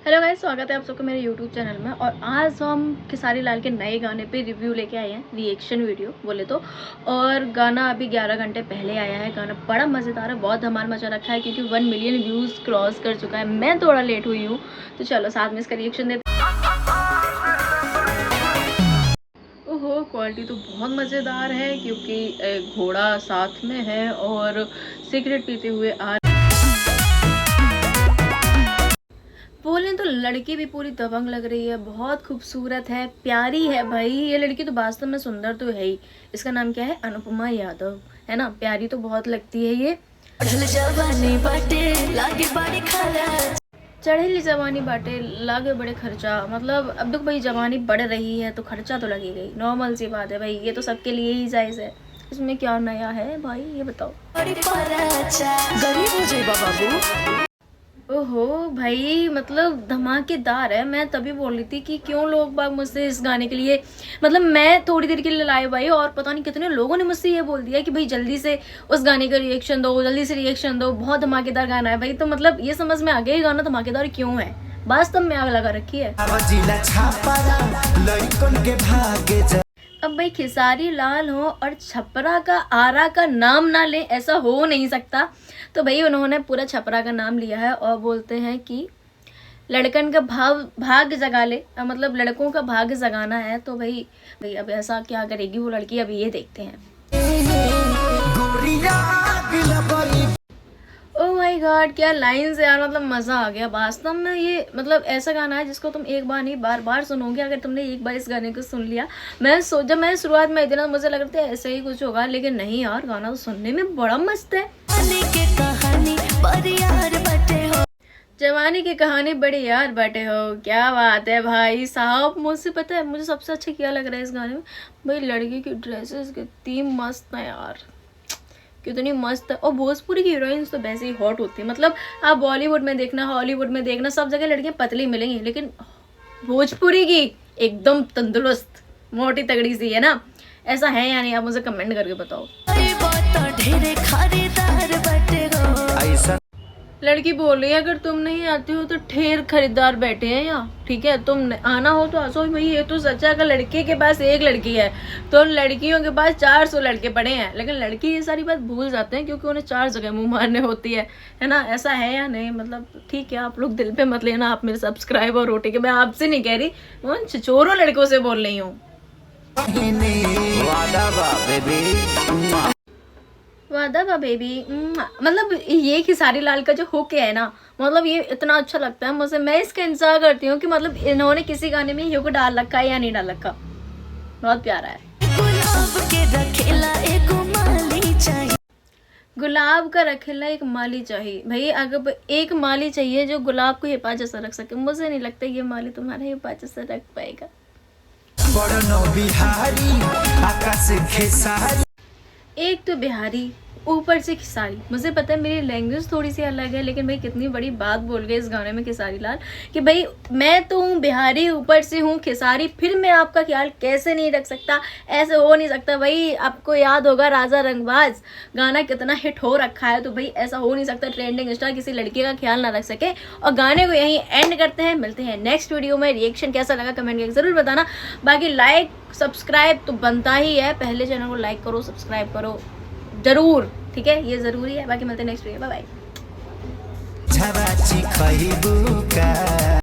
Hello guys, स्वागत है आप सबका मेरे यूट्यूब चैनल में। और आज हम खेसारी लाल के नए गाने पे रिव्यू लेके आए हैं, रिएक्शन वीडियो बोले तो। और गाना अभी 11 घंटे पहले आया है। गाना बड़ा मज़ेदार है, बहुत धमाल मचा रखा है क्योंकि 1 मिलियन व्यूज़ क्रॉस कर चुका है। मैं थोड़ा लेट हुई हूँ, तो चलो साथ में इसका रिएक्शन देते। ओहो, क्वालिटी तो बहुत मज़ेदार है क्योंकि घोड़ा साथ में है और सिगरेट पीते हुए आ। बोलें तो लड़की भी पूरी दबंग लग रही है, बहुत खूबसूरत है, प्यारी है भाई। ये लड़की तो वास्तव में सुंदर तो है ही। इसका नाम क्या है? अनुपमा यादव, है ना। प्यारी तो बहुत लगती है ये। चढ़ेली जवानी बाटे लागे बड़े खर्चा, मतलब अब तो भाई जवानी बढ़ रही है तो खर्चा तो लगेगा ही, नॉर्मल सी बात है भाई। ये तो सबके लिए ही जायज है, इसमें क्या नया है भाई, ये बताओ। ओहो भाई, मतलब धमाकेदार है। मैं तभी बोल रही थी कि क्यों लोग बाग मुझसे इस गाने के लिए, मतलब मैं थोड़ी देर के लिए लाइव आई और पता नहीं कितने लोगों ने मुझसे ये बोल दिया कि भाई जल्दी से उस गाने का रिएक्शन दो, जल्दी से रिएक्शन दो, बहुत धमाकेदार गाना है भाई। तो मतलब ये समझ में आ गया ये गाना धमाकेदार क्यों है, वास्तव में आग लगा रखी है। अब भाई खेसारी लाल हो और छपरा का आरा का नाम ना ले, ऐसा हो नहीं सकता। तो भाई उन्होंने पूरा छपरा का नाम लिया है और बोलते हैं कि लड़कन का भाग जगा ले, मतलब लड़कों का भाग जगाना है। तो भाई अब ऐसा क्या करेगी वो लड़की, अभी ये देखते हैं। ओह माय गॉड, क्या लाइन्स है यार, मतलब मजा आ गया वास्तव में। ये मतलब ऐसा गाना है जिसको तुम एक बार नहीं बार बार सुनोगे। अगर तुमने एक बार इस गाने को सुन लिया, जब मैं शुरुआत में इतना मुझे लग रहा था ऐसे ही कुछ होगा, लेकिन नहीं यार, गाना तो सुनने में बड़ा मस्त है। जवानी की कहानी बड़ी यार बटे हो, क्या बात है भाई साहब। मुझसे पता है मुझे सबसे अच्छा क्या लग रहा है इस गाने में, भाई लड़की की ड्रेसेस कितनी मस्त है यार, कितनी मस्त है। और भोजपुरी की हीरोइंस तो वैसे ही हॉट होती है। मतलब आप बॉलीवुड में देखना, हॉलीवुड में देखना, सब जगह लड़कियां पतली मिलेंगी, लेकिन भोजपुरी की एकदम तंदुरुस्त मोटी तगड़ी सी है ना। ऐसा है या नहीं, आप मुझे कमेंट करके बताओ। लड़की बोल रही है अगर तुम नहीं आती हो तो ढेर खरीदार बैठे हैं यहाँ, ठीक है। तुम आना हो तो आसो भाई, ये तो सच है। अगर लड़के के पास एक लड़की है तो लड़कियों के पास 400 लड़के पड़े हैं, लेकिन लड़की ये सारी बात भूल जाते हैं क्योंकि उन्हें 4 जगह मुंह मारने होती है ना। ऐसा है या नहीं, मतलब ठीक है, आप लोग दिल पे मत लेना, आप मेरे सब्सक्राइबर हो, ठीक है। मैं आपसे नहीं कह रही, उन छिछोरों लड़कों से बोल रही हूँ। वादा बा बेबी, मतलब ये खेसारी लाल का जो हुक है ना, मतलब ये इतना अच्छा लगता है मुझे। मैं इसका इंतजार करती हूँ कि मतलब इन्होंने किसी गाने में हुक डाल रखा है या नहीं डाल रखा। बहुत प्यारा है। गुलाब का रखेला एक माली चाहिए भाई। अगर एक माली चाहिए जो गुलाब को हिफाजत से रख सके, मुझे नहीं लगता ये माली तुम्हारा हिफाजत से रख पाएगा। एक तो बिहारी, ऊपर से खेसारी। मुझे पता है मेरी लैंग्वेज थोड़ी सी अलग है, लेकिन भाई कितनी बड़ी बात बोल गए इस गाने में खेसारी लाल कि भाई मैं तो हूँ बिहारी, ऊपर से हूँ खेसारी, फिर मैं आपका ख्याल कैसे नहीं रख सकता। ऐसे हो नहीं सकता भाई। आपको याद होगा राजा रंगबाज गाना कितना हिट हो रखा है, तो भाई ऐसा हो नहीं सकता ट्रेंडिंग स्टार किसी लड़की का ख्याल ना रख सके। और गाने को यहीं एंड करते हैं, मिलते हैं नेक्स्ट वीडियो में। रिएक्शन कैसा लगा कमेंट करके जरूर बताना। बाकी लाइक सब्सक्राइब तो बनता ही है, पहले चैनल को लाइक करो, सब्सक्राइब करो जरूर, ठीक है, ये जरूरी है। बाकी मिलते हैं नेक्स्ट वीडियो, बाय बाय।